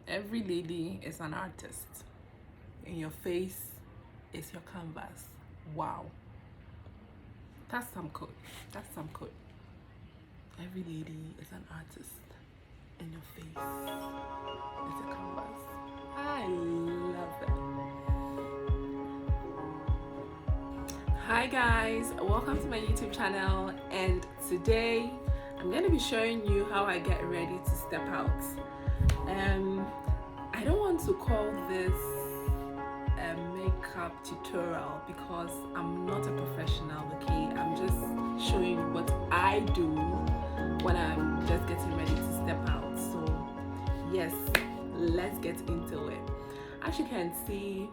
Every lady is an artist, and your face is your canvas. Wow, that's some code. That's some code. Every lady is an artist, and your face is a canvas. I love that. Hi guys, welcome to my YouTube channel, and today I'm going to be showing you how I get ready to step out. I don't want to call this a makeup tutorial because I'm not a professional, okay? I'm just showing you what I do when I'm just getting ready to step out. So yes, let's get into it. As you can see,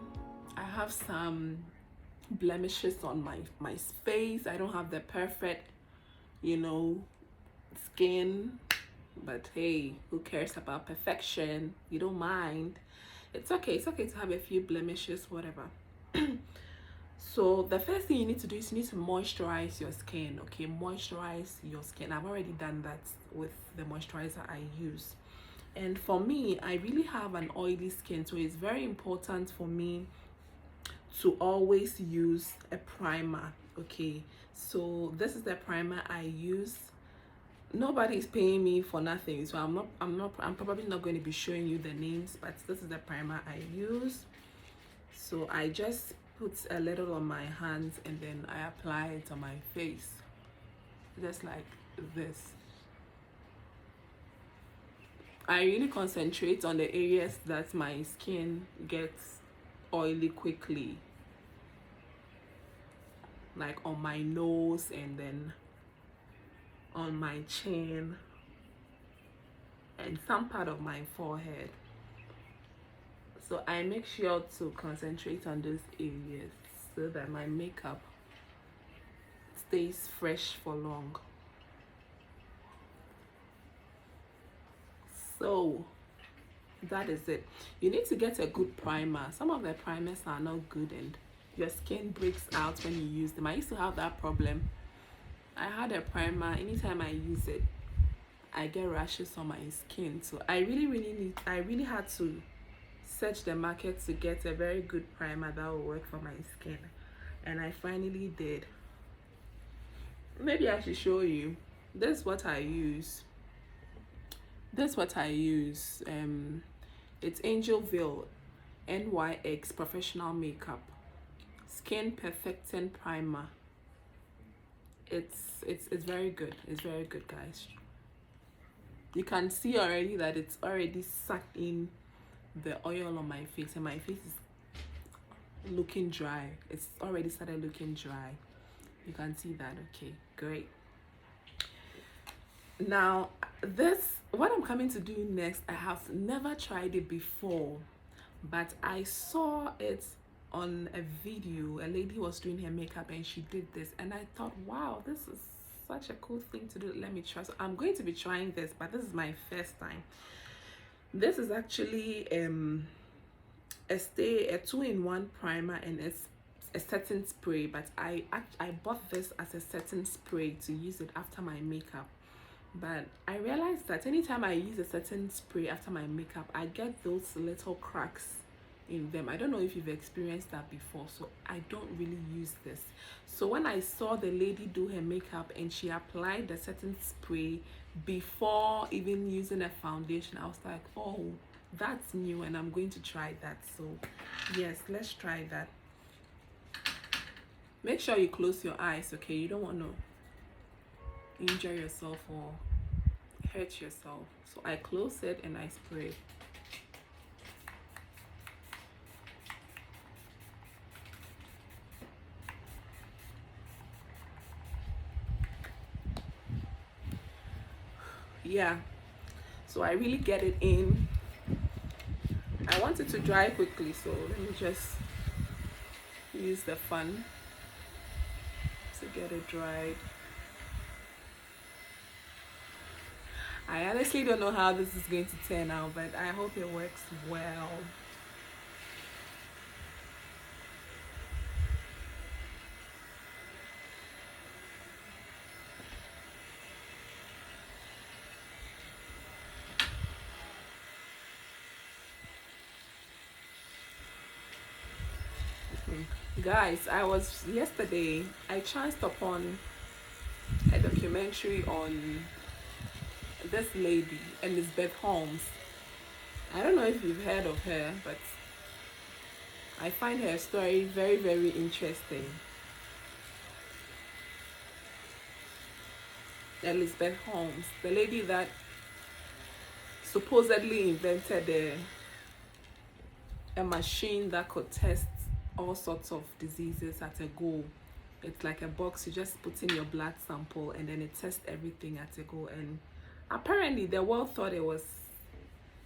I have some blemishes on my face. I don't have the perfect, skin, but hey, who cares about perfection? You don't mind. It's okay to have a few blemishes, whatever. So the first thing you need to do is you need to moisturize your skin. Okay, moisturize your skin. I've already done that with the moisturizer I use. And for me, I really have an oily skin, so it's very important for me to always use a primer. Okay, so this is the primer I use. Nobody is paying me for nothing, so I'm probably not going to be showing you the names, but this is the primer I use. So I just put a little on my hands and then I apply it on my face, just like this. I really concentrate on the areas that my skin gets oily quickly, like on my nose and then on my chin and some part of my forehead. So I make sure to concentrate on those areas so that my makeup stays fresh for long. So that is it. You need to get a good primer. Some of the primers are not good and your skin breaks out when you use them. I used to have that problem. I had a primer, anytime I use it, I get rashes on my skin. So I really had to search the market to get a very good primer that will work for my skin, and I finally did. Maybe I should show you. This is what I use. It's Angel Veil NYX Professional Makeup Skin Perfecting Primer. It's very good. It's very good, guys. You can see already that it's already sucked in the oil on my face, and my face is looking dry. It's already started looking dry. You can see that. Okay, great. Now what I'm coming to do next, I have never tried it before, but I saw it on a video. A lady was doing her makeup and she did this, and I thought, wow, this is such a cool thing to do. Let me try. So I'm going to be trying this, but this is my first time. This is actually a 2-in-1 primer, and it's a setting spray, but I bought this as a setting spray to use it after my makeup. But I realized that anytime I use a setting spray after my makeup, I get those little cracks in them. I don't know if you've experienced that before, so I don't really use this. So when I saw the lady do her makeup and she applied the setting spray before even using a foundation, I was like, oh, that's new, and I'm going to try that. So yes, let's try that. Make sure you close your eyes, okay? You don't want to injure yourself or hurt yourself. So I close it and I spray. Yeah, so I really get it in. I want it to dry quickly, so let me just use the fan to get it dried. I honestly don't know how this is going to turn out, but I hope it works well. Guys, yesterday I chanced upon a documentary on this lady, Elizabeth Holmes. I don't know if you've heard of her, but I find her story very, very interesting. Elizabeth Holmes, the lady that supposedly invented a machine that could test all sorts of diseases at a go. It's like a box, you just put in your blood sample and then it tests everything at a go. And apparently the world thought it was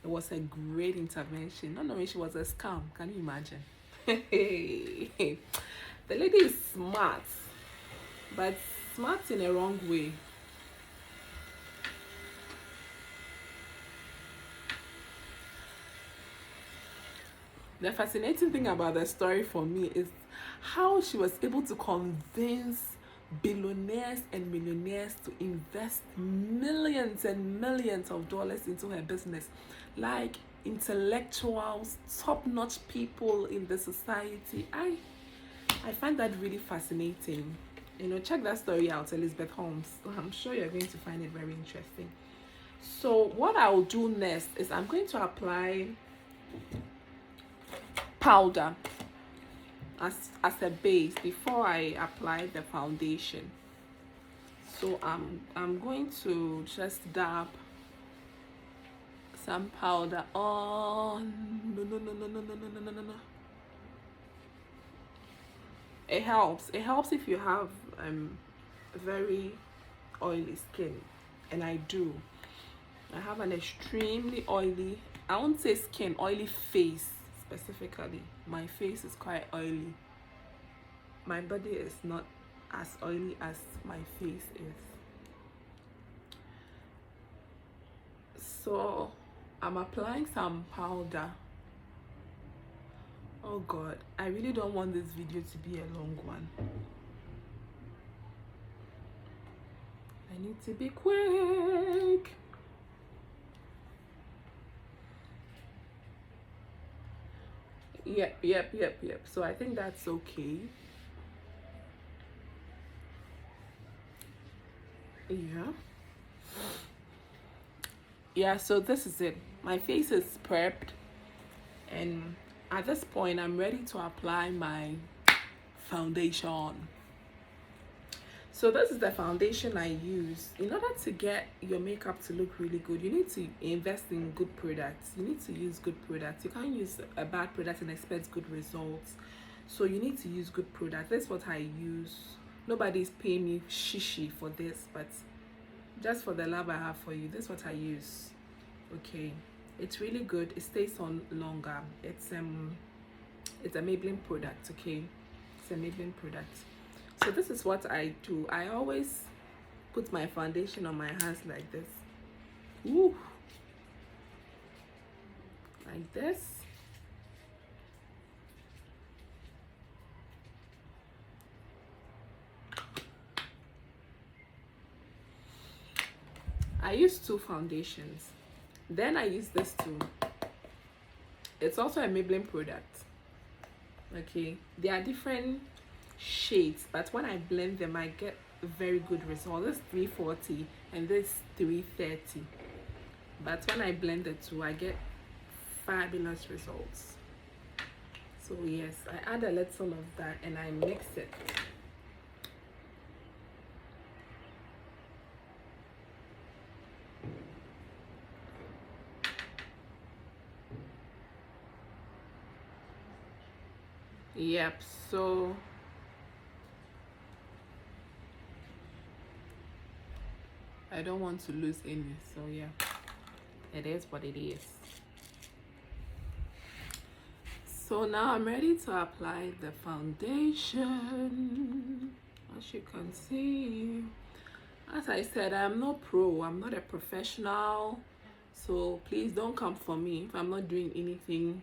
a great intervention, not knowing she was a scam. Can you imagine? The lady is smart, but smart in a wrong way. The fascinating thing about the story for me is how she was able to convince billionaires and millionaires to invest millions and millions of dollars into her business, like intellectuals, top-notch people in the society. I find that really fascinating. Check that story out, Elizabeth Holmes. I'm sure you're going to find it very interesting. So what I'll do next is I'm going to apply powder as a base before I apply the foundation. So I'm going to just dab some powder on. No. It helps if you have very oily skin, and I do. I have an extremely oily, I won't say skin, oily face. Specifically, my face is quite oily. My body is not as oily as my face is. So I'm applying some powder. Oh god, I really don't want this video to be a long one. I need to be quick. Yep. So I think that's okay. Yeah, so this is it. My face is prepped, and at this point I'm ready to apply my foundation. So this is the foundation I use. In order to get your makeup to look really good, you need to invest in good products. You need to use good products. You can't use a bad product and expect good results. So you need to use good products. That's what I use. Nobody's paying me shishi for this, but just for the love I have for you, this is what I use. Okay, it's really good. It stays on longer. It's a Maybelline product. Okay, it's a Maybelline product. So this is what I do. I always put my foundation on my hands like this. Woo! Like this. I use 2 foundations. Then I use this too. It's also a Maybelline product. Okay, they are different shades, but when I blend them I get very good results. This 340 and this 330, but when I blend the two I get fabulous results. So yes, I add a little of that and I mix it. Yep, so I don't want to lose any, so yeah, it is what it is. So now I'm ready to apply the foundation. As you can see, as I said, I'm not pro, I'm not a professional, so please don't come for me if I'm not doing anything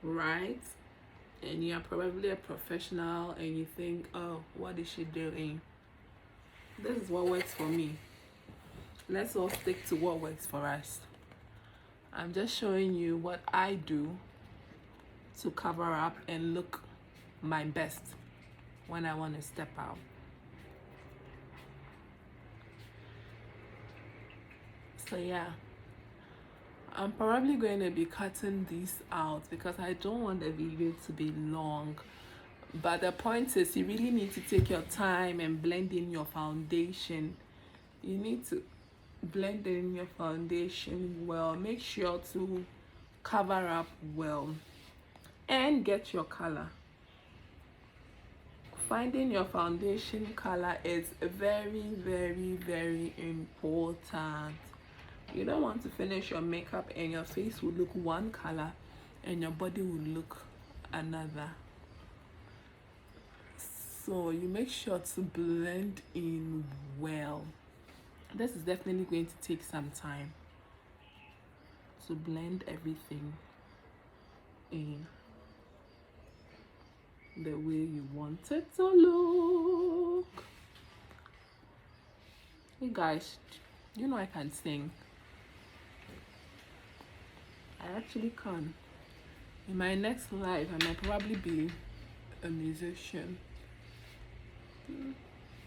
right and you're probably a professional and you think, oh, what is she doing? This is what works for me. Let's all stick to what works for us. I'm just showing you what I do to cover up and look my best when I want to step out. So yeah, I'm probably going to be cutting these out because I don't want the video to be long. But the point is, you really need to take your time and blend in your foundation. You need to blend in your foundation well. Make sure to cover up well and get your color. Finding your foundation color is very, very, very important. You don't want to finish your makeup and your face will look one color and your body will look another. So you make sure to blend in well. This is definitely going to take some time to blend everything in the way you want it to look. Hey guys, you know I can sing. I actually can. In my next life, I might probably be a musician.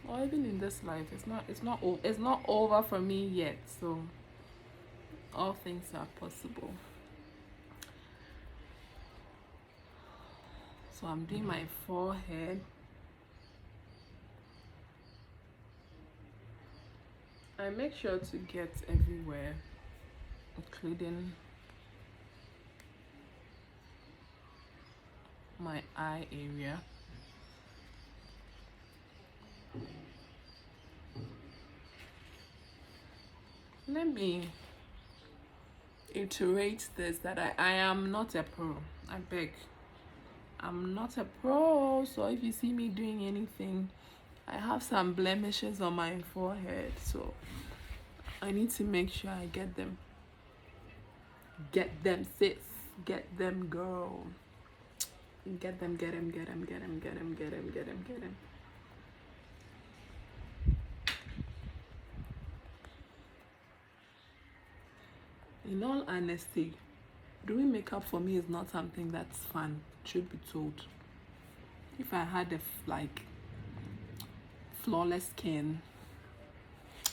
Or even in this life, it's not over for me yet. So all things are possible. So I'm doing my forehead. I make sure to get everywhere, including my eye area. Let me iterate this that I am not a pro. I beg. I'm not a pro, so if you see me doing anything, I have some blemishes on my forehead, so I need to make sure I get them. Get them, sis. Get them, girl. Get them, get them, get them, get them, get them, get them, get them, get them. In all honesty, doing makeup for me is not something that's fun, truth be told. If I had like flawless skin,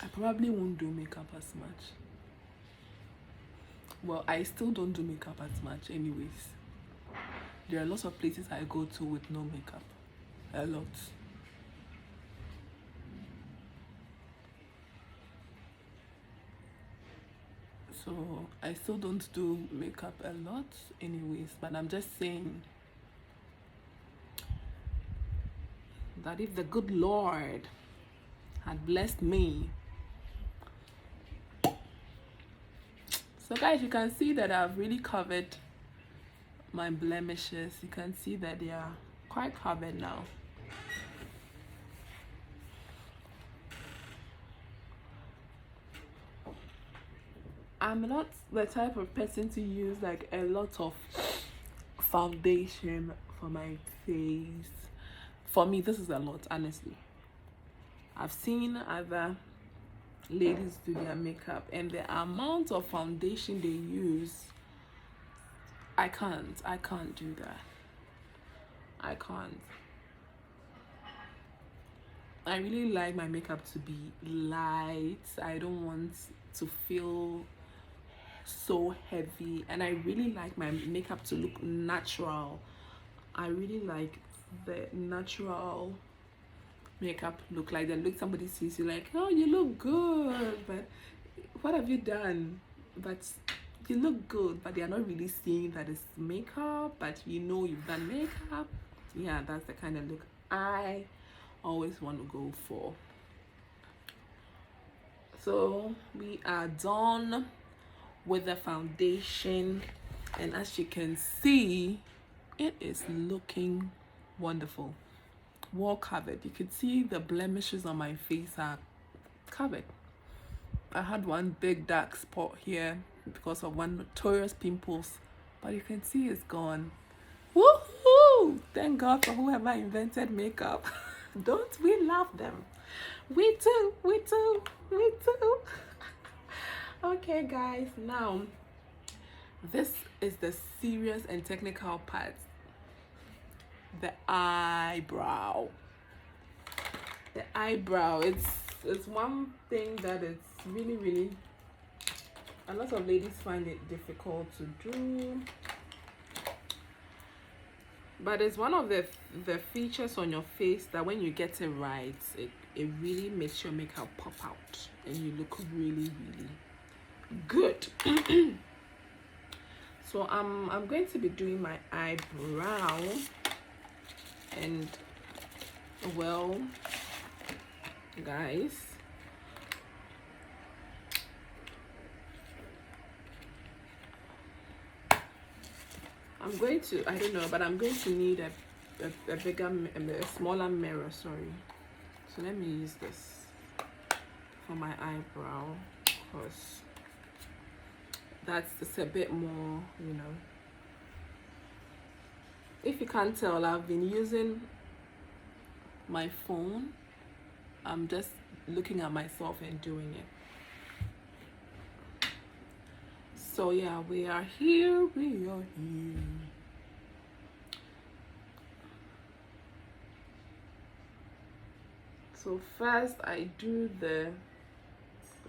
I probably won't do makeup as much. Well, I still don't do makeup as much anyways. There are lots of places I go to with no makeup. A lot. So I still don't do makeup a lot anyways, but I'm just saying that if the good Lord had blessed me. So guys, you can see that I've really covered my blemishes. You can see that they are quite covered now. I'm not the type of person to use like a lot of foundation for my face. For me, this is a lot, honestly. I've seen other ladies do their makeup and the amount of foundation they use, I can't do that. I can't. I really like my makeup to be light. I don't want to feel so heavy, and I really like my makeup to look natural. I really like the natural makeup look, like the look somebody sees you like, oh, you look good, but what have you done? But you look good, but they are not really seeing that it's makeup, but you know you've done makeup. Yeah, that's the kind of look I always want to go for. So we are done with the foundation, and as you can see, it is looking wonderful, well covered. You can see the blemishes on my face are covered. I had one big dark spot here because of one notorious pimples, but you can see it's gone. Woohoo! Thank God for whoever invented makeup. Don't we love them? We do, we do, we do. Okay guys, now this is the serious and technical part. the eyebrow. The eyebrow, it's one thing that it's really a lot of ladies find it difficult to do, but it's one of the features on your face that when you get it right, it really makes your makeup pop out and you look really good. So I'm going to be doing my eyebrow, and well guys, I'm going to, I don't know, but I'm going to need a bigger, a smaller mirror, sorry. So let me use this for my eyebrow, because that's just a bit more, you know. If you can't tell, I've been using my phone. I'm just looking at myself and doing it. So yeah, we are here. So first I do the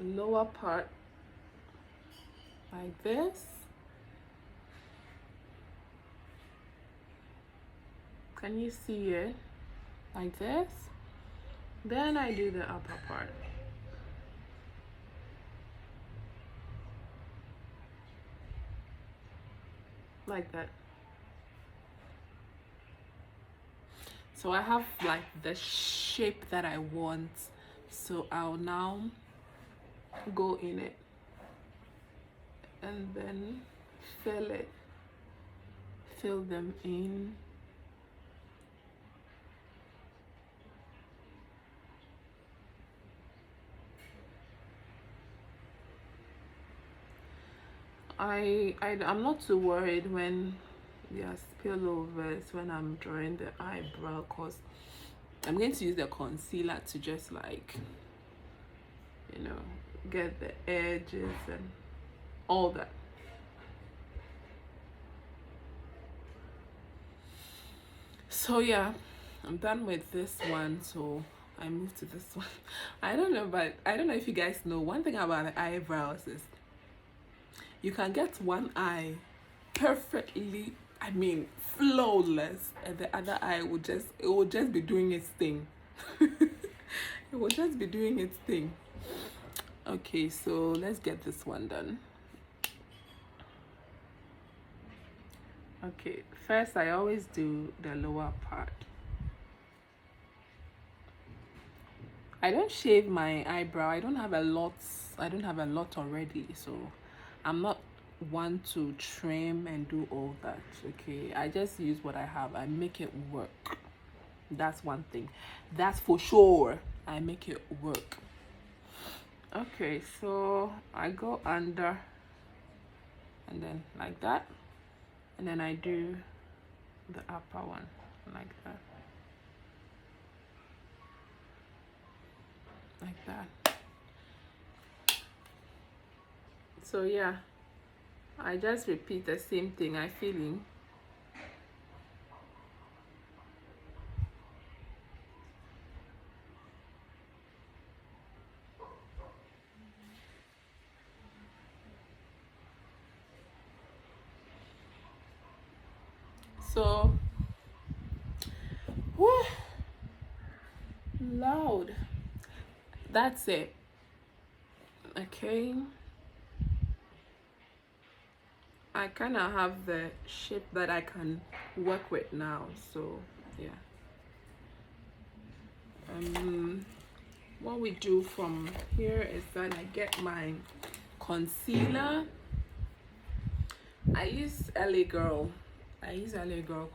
lower part like this. Can you see it? Like this. Then I do the upper part. Like that. So I have like the shape that I want. So I'll now go in it and then fill them in. I'm not too worried when there's spillovers when I'm drawing the eyebrow, because I'm going to use the concealer to just like, you know, get the edges and all that. So yeah, I'm done with this one, so I move to this one. I don't know if you guys know, one thing about the eyebrows is you can get one eye perfectly, I mean flawless, and the other eye will just be doing its thing. It will just be doing its thing. Okay, so let's get this one done. Okay, first I always do the lower part. I don't shave my eyebrow. I don't have a lot already, so I'm not one to trim and do all that. Okay, I just use what I have. I make it work. That's one thing, that's for sure. I make it work. Okay, so I go under and then like that, and then I do the upper one like that, like that. So yeah, I just repeat the same thing. I feeling. So whew, loud. That's it. Okay, I kind of have the shape that I can work with now, so yeah. What we do from here is that I get my concealer. I use LA Girl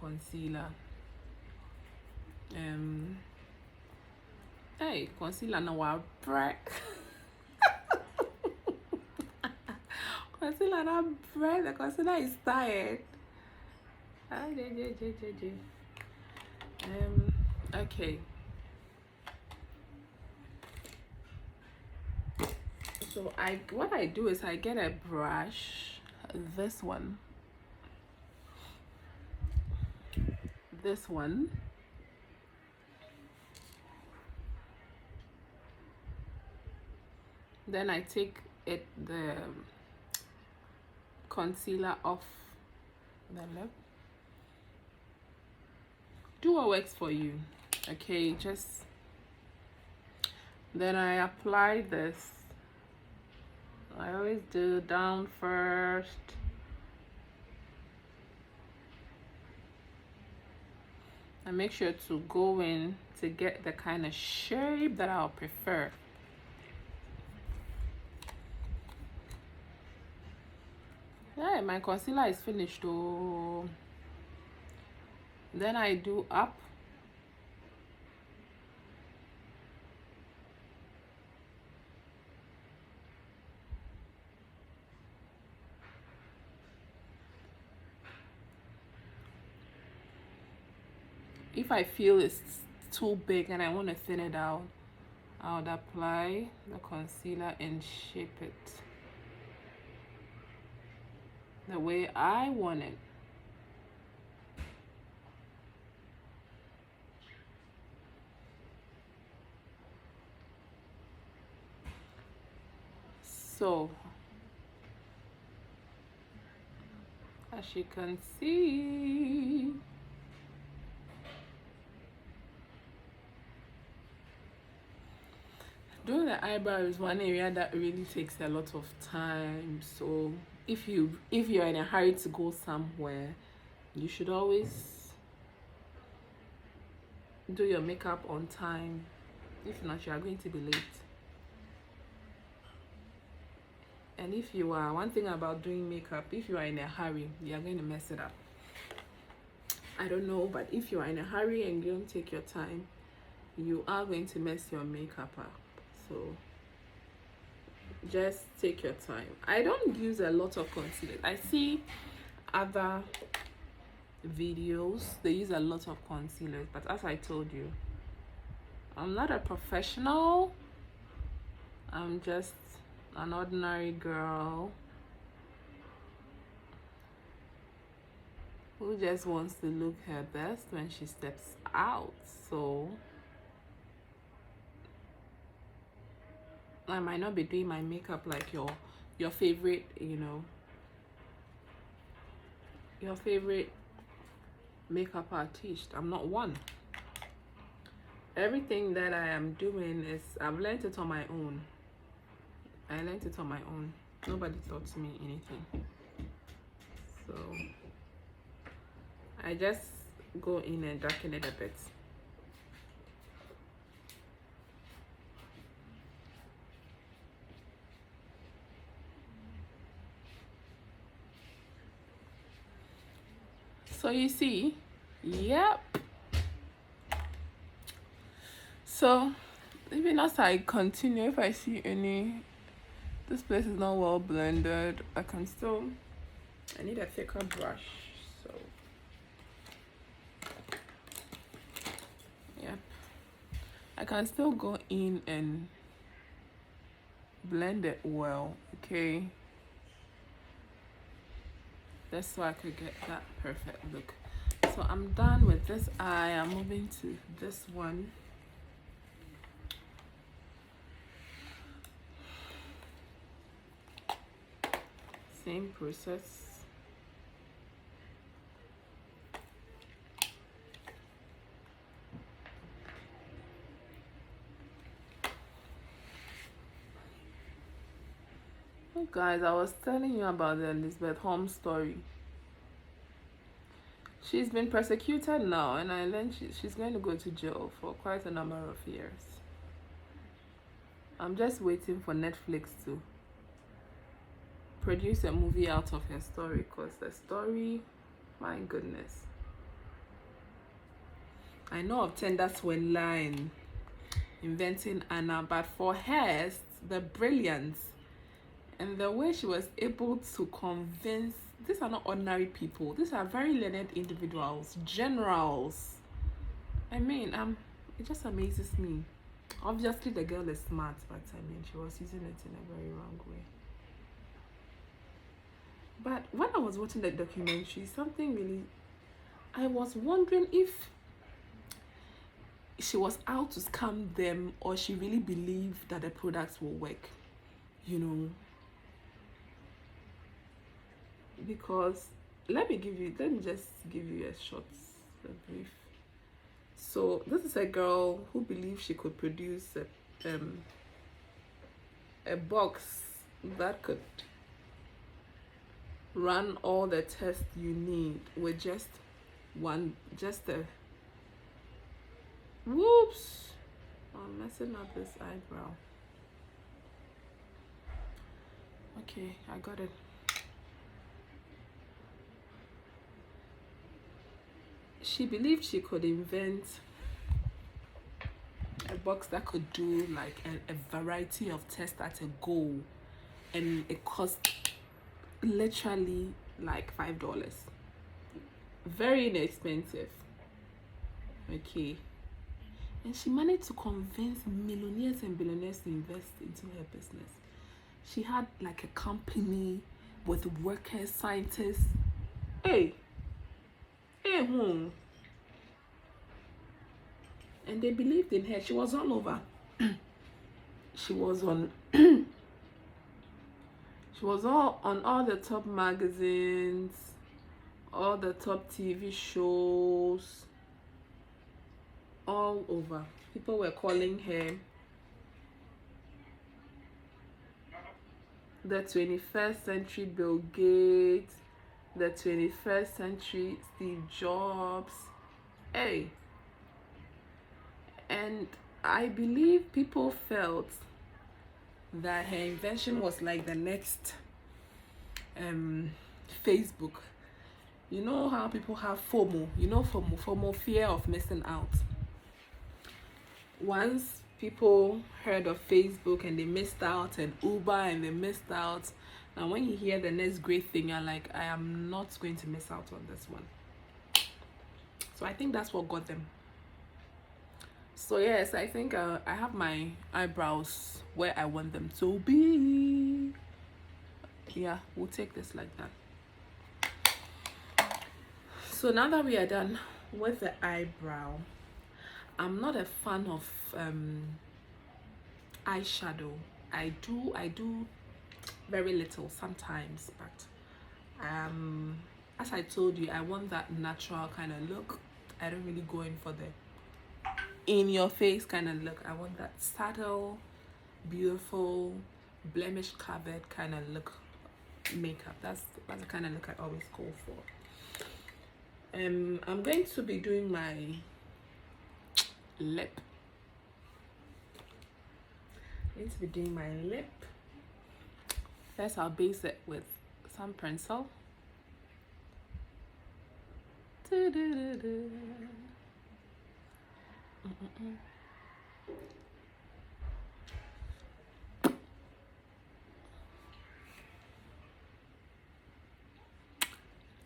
concealer. Hey, concealer now I break. Concealer not break. The concealer is tired. Okay. So what I do is I get a brush, this one, this one. Then I take the concealer off the lip. Do what works for you, okay? Just then I apply this. I always do down first. And make sure to go in to get the kind of shape that I'll prefer. Yeah, my concealer is finished. Oh, then I do up. If I feel it's too big and I want to thin it out, I would apply the concealer and shape it the way I want it. So, as you can see, doing the eyebrow is one area that really takes a lot of time. So if you're in a hurry to go somewhere, you should always do your makeup on time. If not, you are going to be late. And if you are, one thing about doing makeup, if you are in a hurry, you are going to mess it up. I don't know, but if you are in a hurry and you don't take your time, you are going to mess your makeup up. So just take your time. I don't use a lot of concealer. I see other videos, they use a lot of concealers, but as I told you, I'm not a professional. I'm just an ordinary girl who just wants to look her best when she steps out. So I might not be doing my makeup like your favorite, your favorite makeup artist. I'm not one. Everything that I am doing is, I've learned it on my own. I learned it on my own. Nobody taught me anything. So I just go in and darken it a bit. So you see, yep. So even as I continue, if I see this place is not well blended, I need a thicker brush. So yep, I can still go in and blend it well, okay? That's so I could get that perfect look. So I'm done with this eye. I'm moving to this one. Same process. Oh, guys, I was telling you about the Elizabeth Holmes story. She's been persecuted now, and I learned she's going to go to jail for quite a number of years. I'm just waiting for Netflix to produce a movie out of her story, because the story, my goodness. I know of Tender Swindler and Inventing Anna, but for hers, the brilliance and the way she was able to convince, these are not ordinary people, these are very learned individuals, generals. I mean, it just amazes me. Obviously the girl is smart, but I mean, she was using it in a very wrong way. But when I was watching the documentary, something really I was wondering if she was out to scam them or she really believed that the products will work, you know. Because let me just give you a brief. So this is a girl who believed she could produce a box that could run all the tests you need with just a whoops, I'm messing up this eyebrow. Okay, I got it. She believed she could invent a box that could do like a variety of tests at a go, and it cost literally like $5. Very inexpensive. Okay. And she managed to convince millionaires and billionaires to invest into her business. She had like a company with workers, scientists. Hey, and they believed in her. She was all over. She was on she was on all the top magazines, all the top TV shows, all over. People were calling her the 21st century Bill Gates, the 21st century Steve Jobs. Hey. And I believe people felt that her invention was like the next Facebook. You know how people have FOMO? You know FOMO, fear of missing out. Once people heard of Facebook and they missed out, and Uber and they missed out, now when you hear the next great thing, you're like, I am not going to miss out on this one. So I think that's what got them. So yes, I think I have my eyebrows where I want them to be. Yeah, we'll take this like that. So now that we are done with the eyebrow, I'm not a fan of eyeshadow. I do very little sometimes, but as I told you, I want that natural kind of look. I don't really go in for the in your face kind of look. I want that subtle, beautiful, blemish covered kind of look makeup. That's the kind of look I always go for. I'm going to be doing my lip. First, I'll base it with some pencil.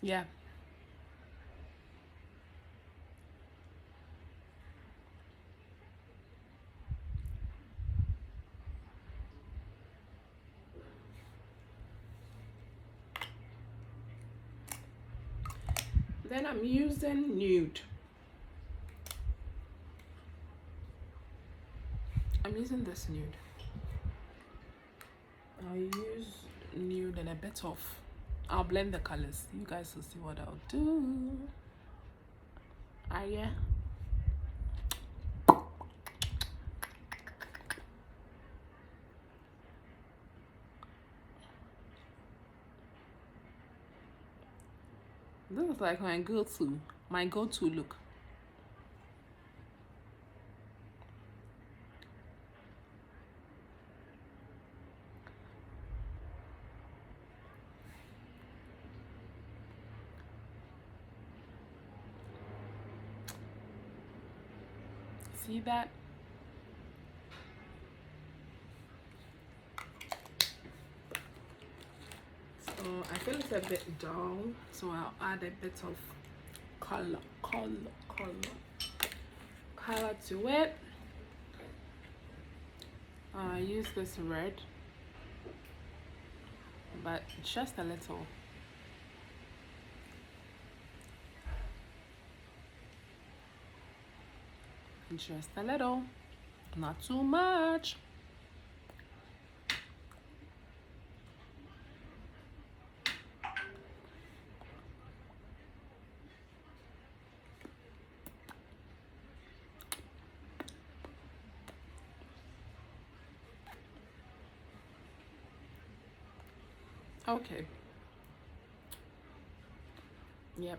Yeah. Then I'm using nude. I'm using this nude. I'll use nude and a bit of, I'll blend the colors. You guys will see what I'll do. Yeah. This is like my go-to look. See that? So I feel it's a bit dull, so I'll add a bit of color to it. I use this red, but just a little. just a little, not too much. Okay. Yep.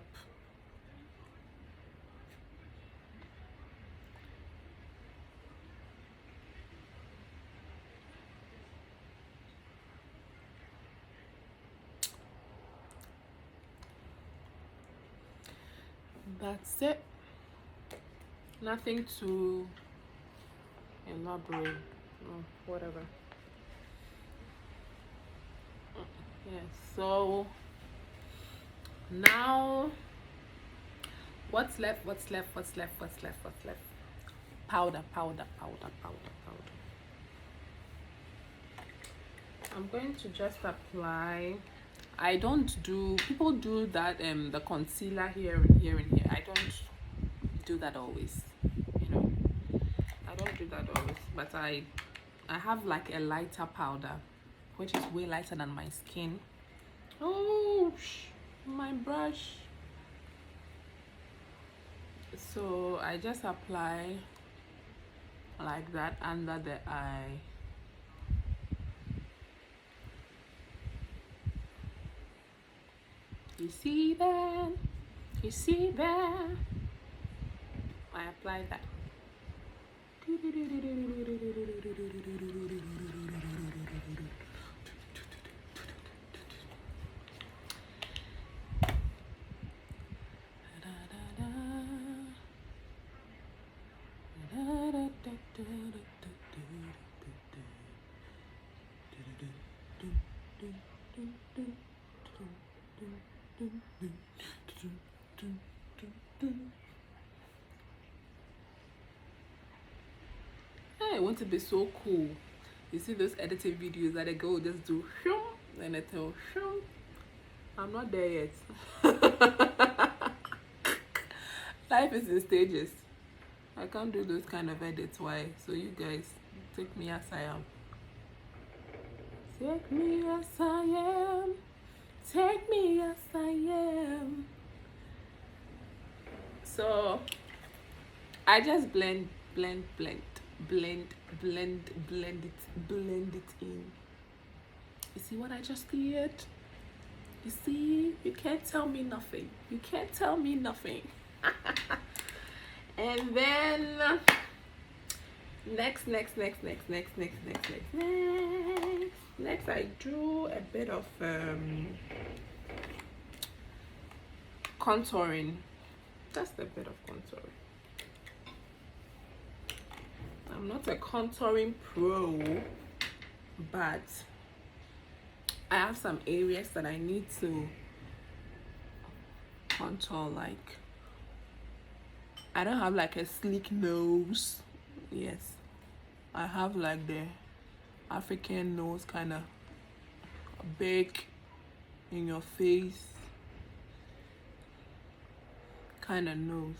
That's it. Nothing too elaborate. Whatever. Yes. So now, what's left? What's left? What's left? What's left? What's left? Powder, powder, powder, powder, powder. I'm going to just apply. I don't do, people do that the concealer here and here and here. I don't do that always. You know, I don't do that always. But I have like a lighter powder, which is way lighter than my skin. Oh, my brush. So I just apply like that under the eye. You see that? You see that? I apply that. I want to be so cool. You see those editing videos that a girl just do shum and I tell shum. I'm not there yet. Life is in stages. I can't do those kind of edits. Why? So you guys take me as I am. Take me as I am. Take me as I am. So I just blend it in. You see what I just did? You see, you can't tell me nothing. You can't tell me nothing. And then next I do a bit of contouring. Just a bit of contouring. I'm not a contouring pro, but I have some areas that I need to contour. Like, I don't have like a sleek nose. Yes, I have like the African nose, kind of big in your face kind of nose.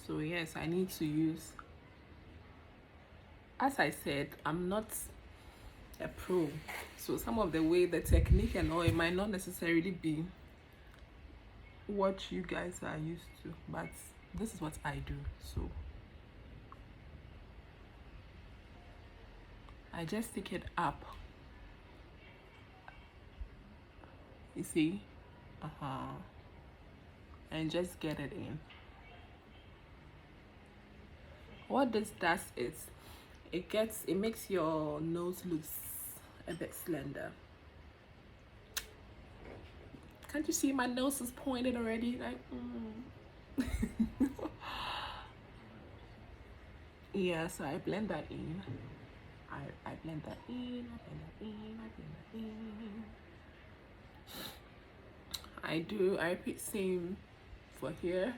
So yes, I need to use, as I said, I'm not a pro, so some of the way, the technique and all, it might not necessarily be what you guys are used to, but this is what I do. So I just stick it up, you see, and just get it in. What this does is it makes your nose look a bit slender. Can't you see my nose is pointed already? Like, yeah, so I blend that in. I blend that in, I repeat same for here,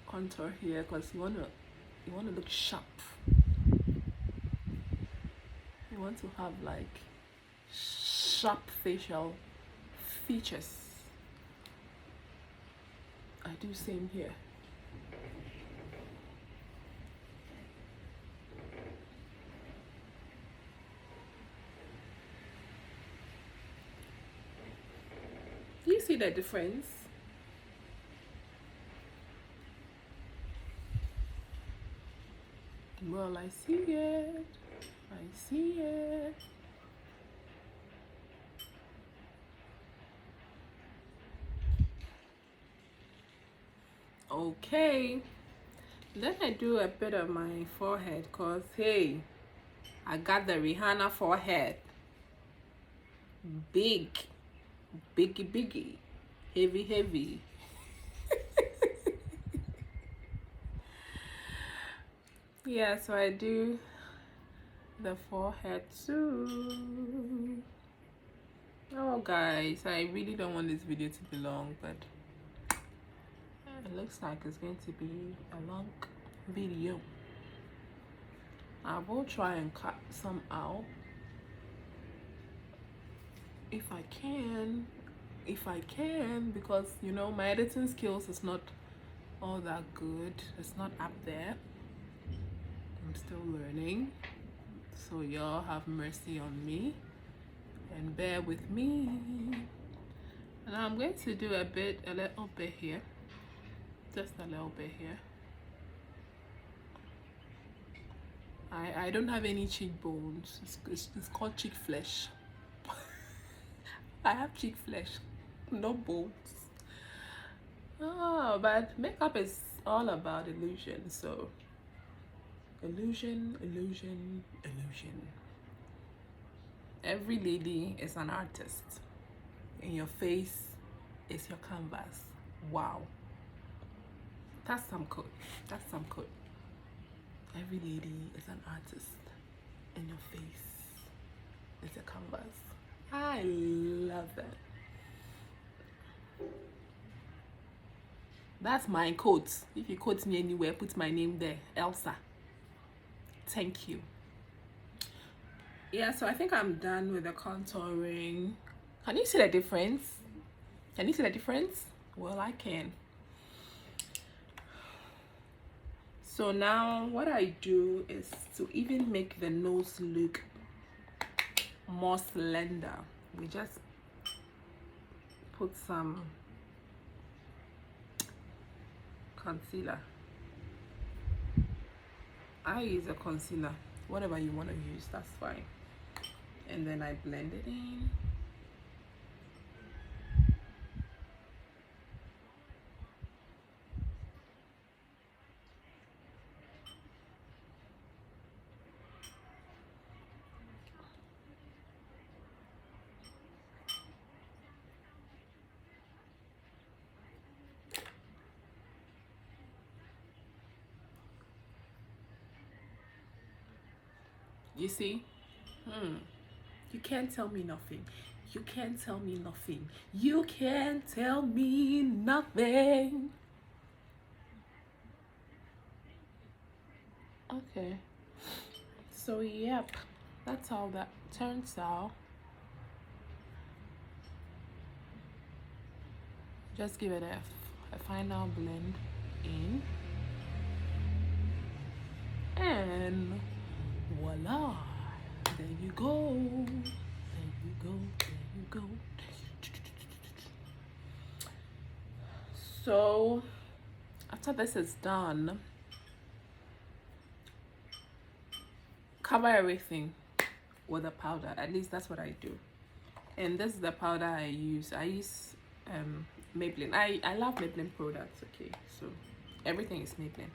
contour here, because you wanna look sharp. You want to have like sharp facial features. I do same here. You see the difference? Well, I see it. I see it. Okay. Then I do a bit of my forehead, cause hey, I got the Rihanna forehead. Big, biggie, heavy. Yeah, so I do the forehead too. Oh guys, I really don't want this video to be long, but it looks like it's going to be a long video. I will try and cut some out if I can, because you know my editing skills is not all that good. It's not up there. I'm still learning, so y'all have mercy on me and bear with me. And I'm going to do a little bit here, just a little bit here. I don't have any cheekbones. It's called cheek flesh. I have cheek flesh, no bones. Oh, but makeup is all about illusion, so illusion. Every lady is an artist, and your face is your canvas. Wow, that's some code. Every lady is an artist, and your face is a canvas. I love that. That's my quote. If you quote me anywhere, put my name there, Elsa. Thank you. Yeah, so I think I'm done with the contouring. Can you see the difference? Well, I can. So now what I do is to even make the nose look more slender, we just put some concealer. I use a concealer, whatever you want to use, that's fine. And then I blend it in. You see? You can't tell me nothing. You can't tell me nothing. You can't tell me nothing. Okay. So yep, that's how that turns out. Just give it a final blend in. And voila. There you go. So after this is done, cover everything with a powder. At least that's what I do. And this is the powder I use. I use Maybelline. I love Maybelline products. Okay, so everything is Maybelline.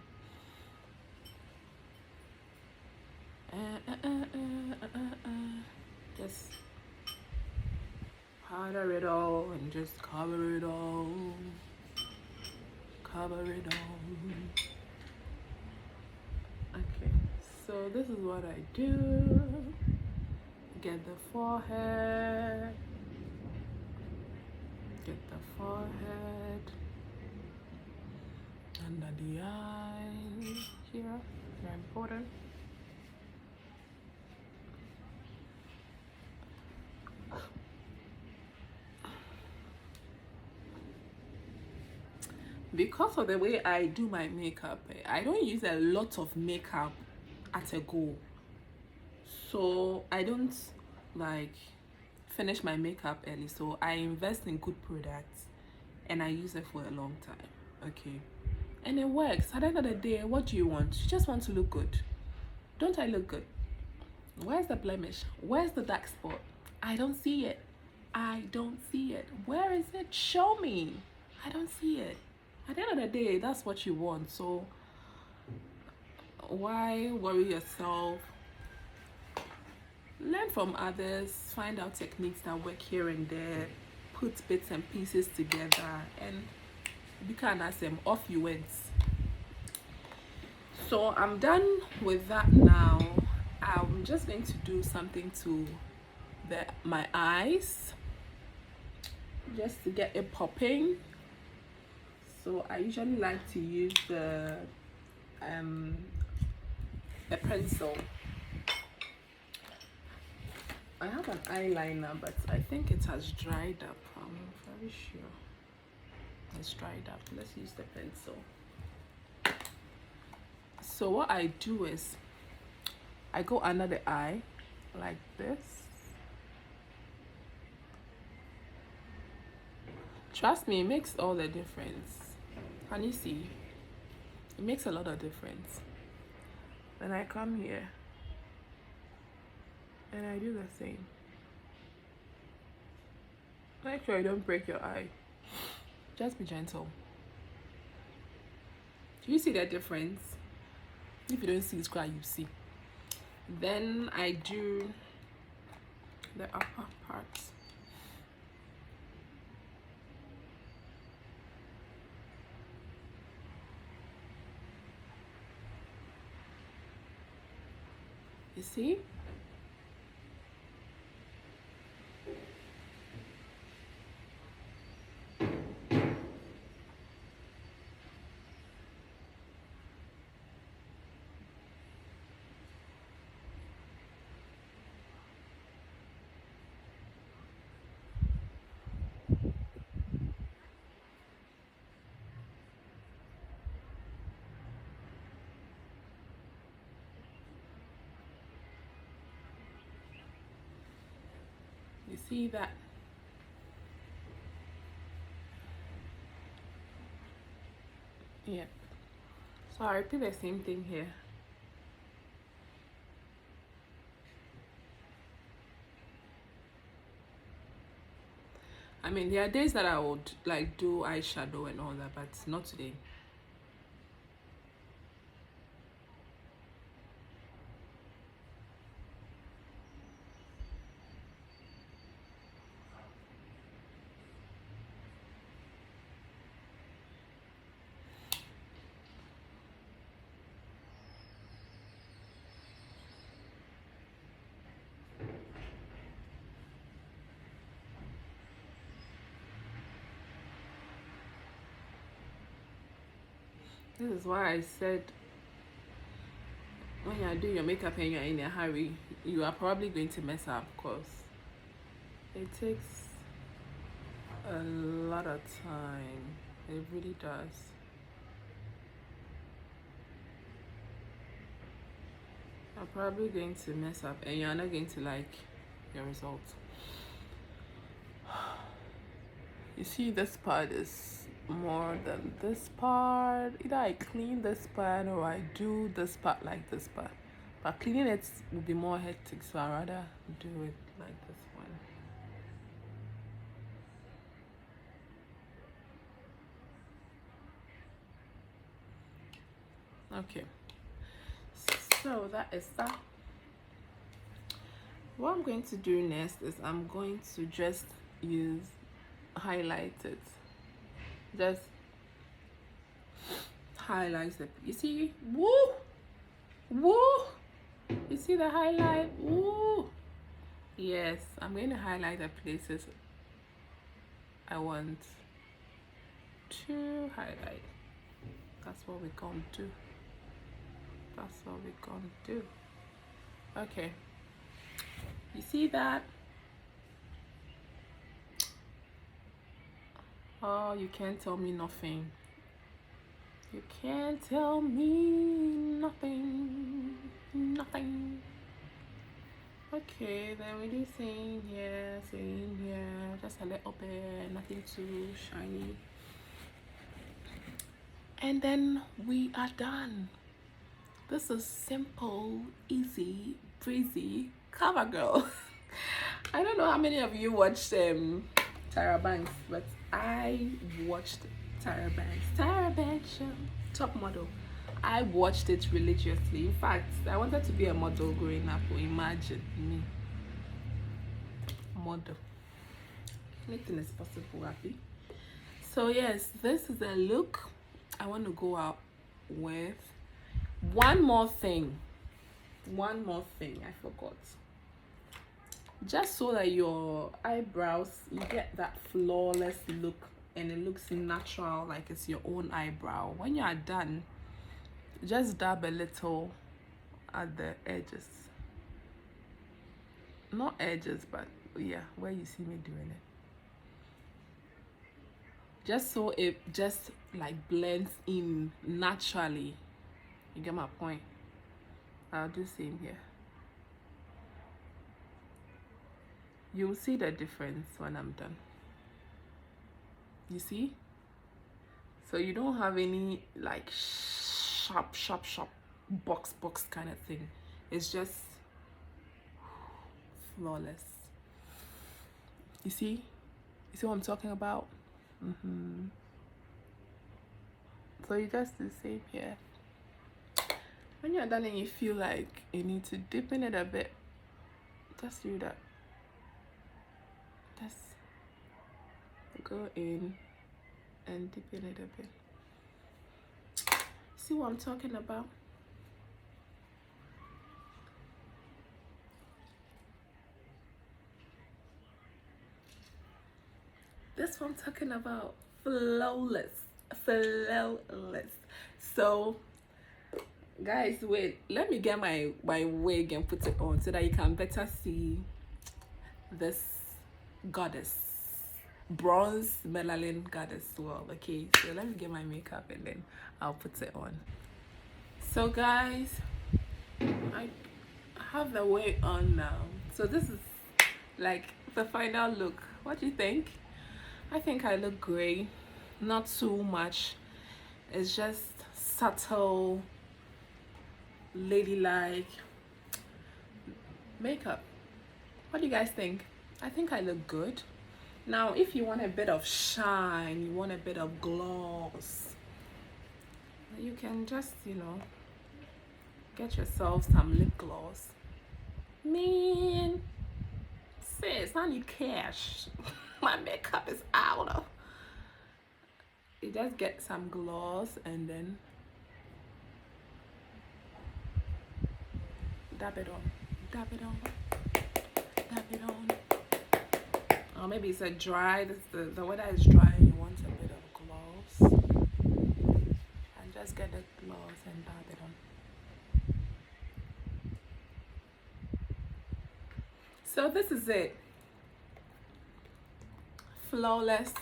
Just powder it all and just cover it all. Okay, so this is what I do. Get the forehead, under the eye here, very important. Because of the way I do my makeup, I don't use a lot of makeup at a go, so I don't like finish my makeup early, so I invest in good products and I use it for a long time. Okay, and it works. At the end of the day, what do you want? You just want to look good. Don't I look good? Where's the blemish? Where's the dark spot? I don't see it. I don't see it. Where is it? Show me. I don't see it. At the end of the day, that's what you want. So why worry yourself? Learn from others, find out techniques that work here and there, put bits and pieces together, and you can ask them, off you went. So I'm done with that now. I'm just going to do something to my eyes just to get it popping. So I usually like to use the pencil. I have an eyeliner, but I think it has dried up. I'm very sure it's dried up. Let's use the pencil. So what I do is I go under the eye like this. Trust me, it makes all the difference. Can you see? It makes a lot of difference. Then I come here and I do the same. Make sure you don't break your eye. Just be gentle. Do you see the difference? If you don't see, it's cry, you see. Then I do the upper part. You see? You see that? Yeah. So I repeat the same thing here. I mean, there are days that I would like do eyeshadow and all that, but not today. This is why I said when you do your makeup and you're in a hurry, you are probably going to mess up because it takes a lot of time. It really does. You're probably going to mess up and you're not going to like your results. You see, this part is more than this part. Either I clean this part or I do this part like this part, but cleaning it would be more hectic, so I'd rather do it like this one. Okay, so that is that. What I'm going to do next is I'm going to just use highlighted. Just highlights it. You see, woo, woo. You see the highlight, woo. Yes, I'm going to highlight the places I want to highlight. That's what we're gonna do. That's what we're gonna do. Okay. You see that? Oh, you can't tell me nothing. You can't tell me nothing. Nothing. Okay, then we do saying here, saying a little bit, nothing too shiny. And then we are done. This is simple, easy, breezy CoverGirl. I don't know how many of you watched Tyra Banks, but I watched Tyra Banks show, Top Model. I watched it religiously. In fact, I wanted to be a model growing up. Imagine me, model. Anything is possible, happy. So yes, this is a look I want to go out with. One more thing I forgot. Just so that your eyebrows, you get that flawless look and it looks natural, like it's your own eyebrow. When you are done, just dab a little at the edges. Not edges, but yeah, where you see me doing it. Just so it just like blends in naturally. You get my point? I'll do same here. You'll see the difference when I'm done. You see? So you don't have any like sharp box kind of thing. It's just flawless. You see? You see what I'm talking about? So you just do the same here. When you're done and you feel like you need to dip in it a bit, just do that. Just go in and dip in it a bit. See what I'm talking about? This one I'm talking about. Flawless. So guys, wait, let me get my wig and put it on so that you can better see this goddess, bronze melanin goddess. Well, okay, so let me get my makeup and then I'll put it on. So guys, I have the wig on now, so this is like the final look. What do you think? I think I look great. Not too much, it's just subtle, ladylike makeup. What do you guys think? I think I look good. Now if you want a bit of shine, you want a bit of gloss, you can just, you know, get yourself some lip gloss. Man, sis, I need cash. My makeup is out. You just get some gloss and then dab it on. Or maybe it's a dry, the weather is dry and you want a bit of gloss. And just get the gloss and dab it on. So this is it. Flawless,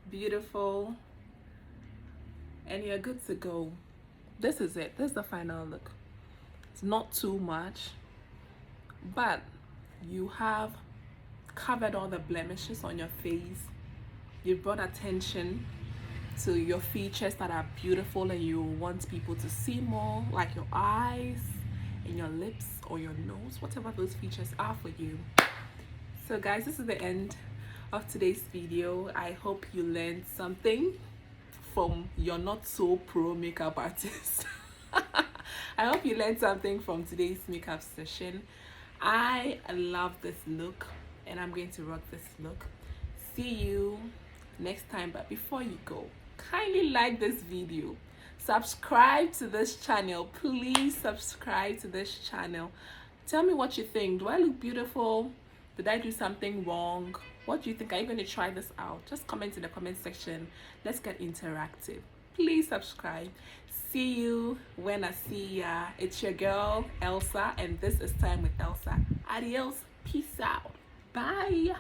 beautiful, and you're good to go. This is it. This is the final look. It's not too much, but you have covered all the blemishes on your face. You brought attention to your features that are beautiful and you want people to see more, like your eyes and your lips or your nose, whatever those features are for you. So guys, this is the end of today's video. I hope you learned something from your not so pro makeup artist. I hope you learned something from today's makeup session. I love this look and I'm going to rock this look. See you next time, but before you go, kindly like this video, subscribe to this channel. Please subscribe to this channel. Tell me what you think. Do I look beautiful? Did I do something wrong? What do you think? Are you going to try this out? Just comment in the comment section. Let's get interactive. Please subscribe. See you when I see ya. It's your girl Elsa and this is Time with Elsa. Adios. Peace out. Bye.